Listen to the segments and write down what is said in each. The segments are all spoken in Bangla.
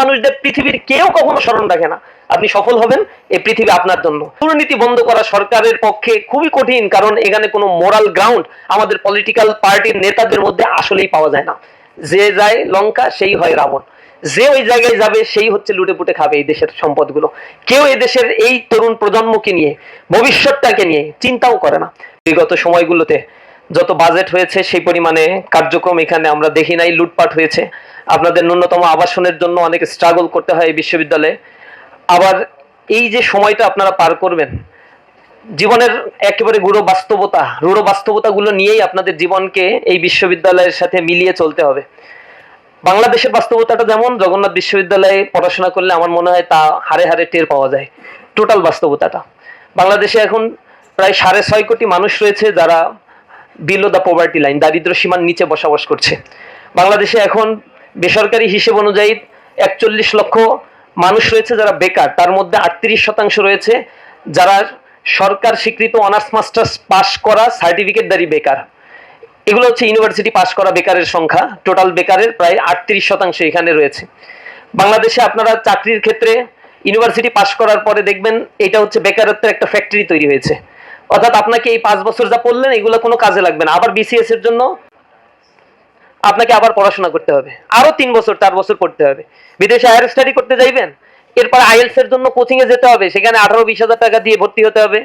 মানুষদের পৃথিবীর কেউ কখনো স্মরণ রাখে না। আপনি সফল হবেন, এই পৃথিবী আপনার জন্য। দুর্নীতি বন্ধ করা সরকারের পক্ষে খুবই কঠিন, কারণ এখানে কোনো মোরাল গ্রাউন্ড আমাদের পলিটিক্যাল পার্টির নেতাদের মধ্যে আসলেই পাওয়া যায় না। যে যায় লঙ্কা সেই হয় রাবণ, যে ওই জায়গায় যাবে সেই হচ্ছে লুটে পুটে খাবে এই দেশের সম্পদগুলো। কেউ এই দেশের এই তরুণ প্রজন্মকে নিয়ে, ভবিষ্যৎটাকে নিয়ে চিন্তাও করে না। বিগত সময়গুলোতে যত বাজেট হয়েছে সেই পরিমাণে কার্যক্রম এখানে আমরা দেখি নাই। লুটপাট হয়েছে। আপনাদের ন্যূনতম আবাসনের জন্য অনেক স্ট্রাগল করতে হয় এই বিশ্ববিদ্যালয়ে। আবার এই যে সময়টা আপনারা পার করবেন, জীবনের একেবারে রূঢ় বাস্তবতাগুলো নিয়েই আপনাদের জীবনকে এই বিশ্ববিদ্যালয়ের সাথে মিলিয়ে চলতে হবে। বাংলাদেশের বাস্তবতাটা যেমন, জগন্নাথ বিশ্ববিদ্যালয়ে পড়াশোনা করলে আমার মনে হয় তা হারে হারে টের পাওয়া যায়। টোটাল বাস্তবতাটা বাংলাদেশে এখন প্রায় 6.5 কোটি মানুষ রয়েছে যারা বিলো দ্য পভার্টি লাইন, দারিদ্র সীমার নিচে বসবাস করছে। বাংলাদেশে এখন বেসরকারি হিসেব অনুযায়ী 41 লক্ষ মানুষ রয়েছে যারা বেকার। তার মধ্যে 38% রয়েছে যারা সরকার স্বীকৃত অনার্স মাস্টার্স পাস করা সার্টিফিকেটধারী বেকার। এগুলো হচ্ছে ইউনিভার্সিটি পাস করা বেকারের সংখ্যা। টোটাল বেকারের প্রায় 38% এখানে রয়েছে। বাংলাদেশে আপনারা চাকরির ক্ষেত্রে ইউনিভার্সিটি পাস করার পরে দেখবেন এটা হচ্ছে বেকারত্বের একটা ফ্যাক্টরি তৈরি হয়েছে। অর্থাৎ আপনাকে এই 5 বছর যা পড়লেন এগুলো কোনো কাজে লাগবে না। আবার বিসিএস এর জন্য আপনাকে আবার পড়াশোনা করতে হবে, আরো 3 বছর 4 বছর পড়তে হবে। বিদেশে হায়ার স্টাডি করতে যাইবেন, এরপর আইএলস এর জন্য কোচিং এ যেতে হবে, সেখানে 18-20 হাজার টাকা দিয়ে ভর্তি হতে হবে।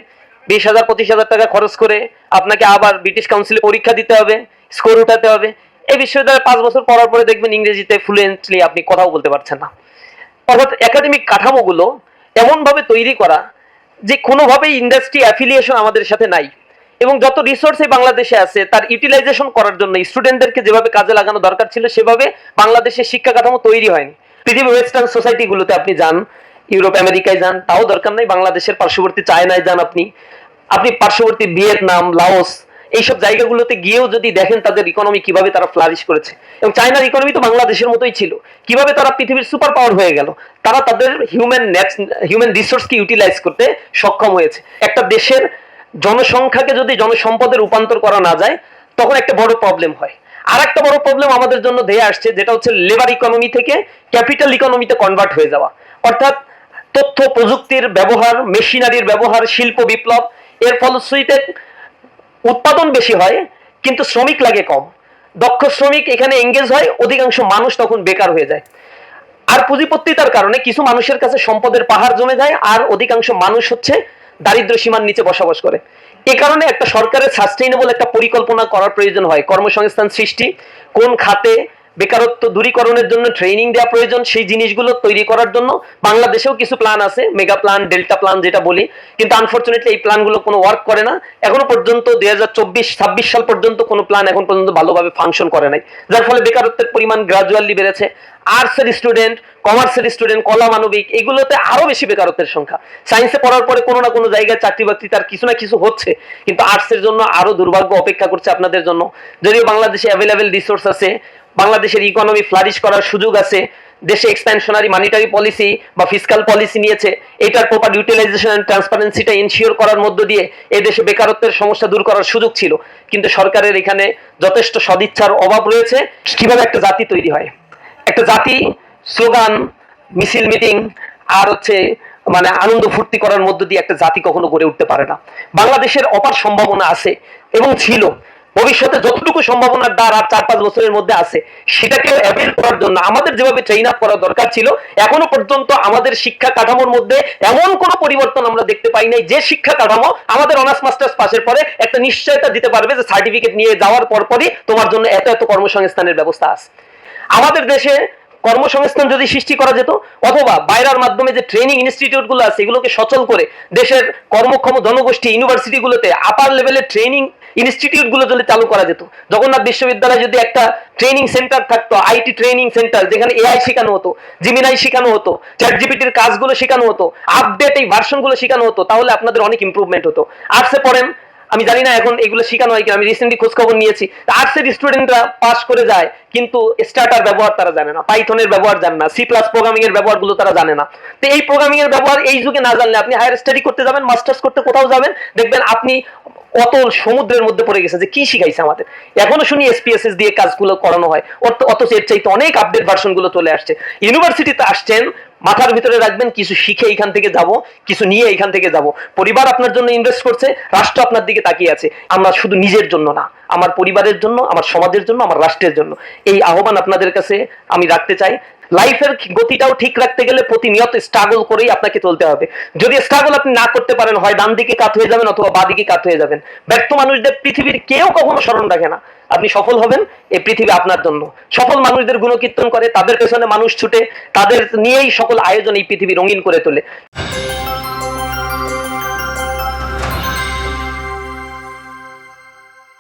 20,000-25 হাজার টাকা খরচ করে আপনাকে আবার ব্রিটিশ কাউন্সিলে পরীক্ষা দিতে হবে, স্কোর উঠাতে হবে। এই বিশ্ববিদ্যালয়ে 5 বছর পড়ার পরে দেখবেন ইংরেজিতে ফ্লুয়েন্টলি আপনি কথাও বলতে পারছেন না। অর্থাৎ একাডেমিক কাঠামোগুলো এমনভাবে তৈরি করা যে কোনোভাবেই ইন্ডাস্ট্রি অ্যাফিলিয়েশন আমাদের সাথে নাই, এবং যত রিসোর্স এই বাংলাদেশে আছে তার ইউটিলাইজেশন করার জন্য স্টুডেন্টদেরকে যেভাবে কাজে লাগানো দরকার ছিল সেভাবে বাংলাদেশের শিক্ষা কাঠামো তৈরি হয়নি। পৃথিবীর ওয়েস্টার্ন সোসাইটিগুলোতে আপনি যান, ইউরোপ আমেরিকায় যান, তাও দরকার নাই। বাংলাদেশের পার্শ্ববর্তী চায়নায় যান, আপনি পার্শ্ববর্তী ভিয়েতনাম, লাওস, এইসব জায়গাগুলোতে গিয়েও যদি দেখেন তাদের ইকোনমি কিভাবে তারা ফ্লারিশ করেছে, এবং চায়নার ইকোনমি তো বাংলাদেশের মতোই ছিল, কিভাবে তারা পৃথিবীর সুপার পাওয়ার হয়ে গেল, তারা তাদের হিউম্যান রিসোর্সকে ইউটিলাইজ করতে সক্ষম হয়েছে। একটা দেশের জনসংখ্যাকে যদি জনসম্পদে রূপান্তর করা না যায় তখন একটা বড় প্রবলেম হয়। আর একটা বড় প্রবলেম আমাদের জন্য ধেয়ে আসছে, যেটা হচ্ছে লেবার ইকোনমি থেকে ক্যাপিটাল ইকোনমিতে কনভার্ট হয়ে যাওয়া। অর্থাৎ তথ্য প্রযুক্তির ব্যবহার, মেশিনারির ব্যবহার, শিল্প বিপ্লব, এর ফলশ্রুতিতে উৎপাদন বেশি হয় কিন্তু শ্রমিক লাগে কম। দক্ষ শ্রমিক এখানে এঙ্গেজ হয়, অধিকাংশ মানুষ তখন বেকার হয়ে যায়। আর পুঁজিপত্তিতার কারণে কিছু মানুষের কাছে সম্পদের পাহাড় জমে যায়, আর অধিকাংশ মানুষ হচ্ছে দারিদ্র সীমার নিচে বসবাস করে। এ কারণে একটা সরকারের সাস্টেইনেবল একটা পরিকল্পনা করার প্রয়োজন হয়। কর্মসংস্থান সৃষ্টি, কোন খাতে বেকারত্ব দূরীকরণের জন্য ট্রেনিং দেওয়া প্রয়োজন, সেই জিনিসগুলো তৈরি করার জন্য বাংলাদেশেও কিছু প্ল্যান আছে, মেগা প্ল্যান, ডেল্টা প্ল্যান যেটা বলি, কিন্তু আনফরচুনেটলি এই প্ল্যানগুলো কোনো ওয়ার্ক করে না। এখনো পর্যন্ত 2024-26 সাল পর্যন্ত কোনো প্ল্যান এখন পর্যন্ত ভালোভাবে ফাংশন করে নাই, যার ফলে বেকারত্বের পরিমাণ গ্রাজুয়ালি বেড়েছে। আর্টসের স্টুডেন্ট, কমার্সের স্টুডেন্ট, কলা মানবিক, এগুলোতে আরো বেশি বেকারত্বের সংখ্যা। সায়েন্সে পড়ার পরে কোনো না কোনো জায়গায় চাকরি বাকরি তার কিছু না কিছু হচ্ছে, কিন্তু আর্টসের জন্য আরো দুর্ভাগ্য অপেক্ষা করছে আপনাদের জন্য। যদিও বাংলাদেশে অ্যাভেলেবেল রিসোর্স আছে, বাংলাদেশের ইকোনমি ফ্লারিশ করার সুযোগ আছে, দেশে এক্সপ্যানশনারি মানিটারি পলিসি বা ফিসকাল পলিসি নিয়েছে, এটার প্রপার ইউটিলাইজেশন এন্ড ট্রান্সপারেন্সিটা এনশিওর করার মধ্য দিয়ে এই দেশে বেকারত্বের সমস্যা দূর করার সুযোগ ছিল। কিন্তু সরকারের এখানে যথেষ্ট সদিচ্ছার অভাব রয়েছে। কিভাবে একটা জাতি তৈরি হয়? একটা জাতি স্লোগান, মিছিল, মিটিং আর হচ্ছে মানে আনন্দ ফুর্তি করার মধ্য দিয়ে একটা জাতি কখনো গড়ে উঠতে পারে না। বাংলাদেশের অপার সম্ভাবনা আছে এবং ছিল, ভবিষ্যতে যতটুকু সম্ভাবনার দ্বার আর 4-5 বছরের মধ্যে আছে সেটাকে অ্যাভেল করার জন্য আমাদের যেভাবে ট্রেন আপ করা দরকার ছিল, এখনো পর্যন্ত আমাদের শিক্ষা কাঠামোর মধ্যে এমন কোনো পরিবর্তন আমরা দেখতে পাই নাই যে শিক্ষা কাঠামো আমাদের অনার্স মাস্টার্স পাশের পরে একটা নিশ্চয়তা দিতে পারবে যে সার্টিফিকেট নিয়ে যাওয়ার পরপরই তোমার জন্য এত এত কর্মসংস্থানের ব্যবস্থা আছে। আমাদের দেশে কর্মসংস্থান যদি সৃষ্টি করা যেত, অথবা বাইরের মাধ্যমে যে ট্রেনিং ইনস্টিটিউট গুলো আছে এগুলোকে সচল করে দেশের কর্মক্ষম জনগোষ্ঠী ইউনিভার্সিটিগুলোতে আপার লেভেলের ট্রেনিং ইনস্টিটিউট গুলো যদি চালু করা যেত, জগন্নাথ বিশ্ববিদ্যালয়ে যদি একটা ট্রেনিং সেন্টার থাকতো, আইটি ট্রেনিং সেন্টার, যেখানে এআই শেখানো হতো, জিমিনাই শেখানো হতো, চ্যাটজিপিটির কাজগুলো শেখানো হতো, আপডেট এই ভার্সনগুলো শেখানো হতো, তাহলে আপনাদের অনেক ইমপ্রুভমেন্ট হতো। আর্টসে পড়েন, আমি জানি না এখন এগুলো শেখানো হয় কি, আমি রিসেন্টলি খোঁজ খবর নিয়েছি, আর্টসের স্টুডেন্টরা পাস করে যায় কিন্তু স্টার্টার ব্যবহার তারা জানে না, পাইথনের ব্যবহার জানে না, C++ প্রোগ্রামিং এর ব্যবহারগুলো তারা জানে না। তো এই প্রোগ্রামিং এর ব্যবহার এই যুগে না জানলে আপনি হায়ার স্টাডি করতে যাবেন, মাস্টার্স করতে কোথাও যাবেন, দেখবেন আপনি অতল সমুদ্রের মধ্যে পড়ে গেছে যে কি শিখাইছে আমাদের। এখনো শুনি এসপিএসএস দিয়ে কাজগুলো করানো হয়, অথচ এর চাইতে অনেক আপডেট ভার্সন গুলো চলে আসছে। ইউনিভার্সিটিতে আসছেন, মাথার ভিতরে রাখবেন কিছু শিখে এখান থেকে যাব, কিছু নিয়ে এখান থেকে যাব। পরিবার আপনার জন্য ইনভেস্ট করছে, রাষ্ট্র আপনার দিকে তাকিয়ে আছে। আমরা শুধু নিজের জন্য না, আমার পরিবারের জন্য, আমার সমাজের জন্য, আমার রাষ্ট্রের জন্য এই আহ্বান আপনাদের কাছে আমি রাখতে চাই। লাইফের গতিটাও ঠিক রাখতে গেলে প্রতিনিয়ত স্ট্রাগল করেই আপনাকে চলতে হবে। যদি স্ট্রাগল আপনি না করতে পারেন, হয় ডান দিকে কাত হয়ে যাবেন অথবা বাঁ দিকে কাত হয়ে যাবেন। ব্যর্থ মানুষদের পৃথিবীর কেউ কখনো স্মরণ রাখে না। আপনি সফল হবেন, এই পৃথিবী আপনার জন্য। সফল মানুষদের গুণকীর্তন করে, তাদের পেছনে মানুষ ছুটে, তাদের নিয়েই সকল আয়োজন এই পৃথিবী রঙিন করে তোলে।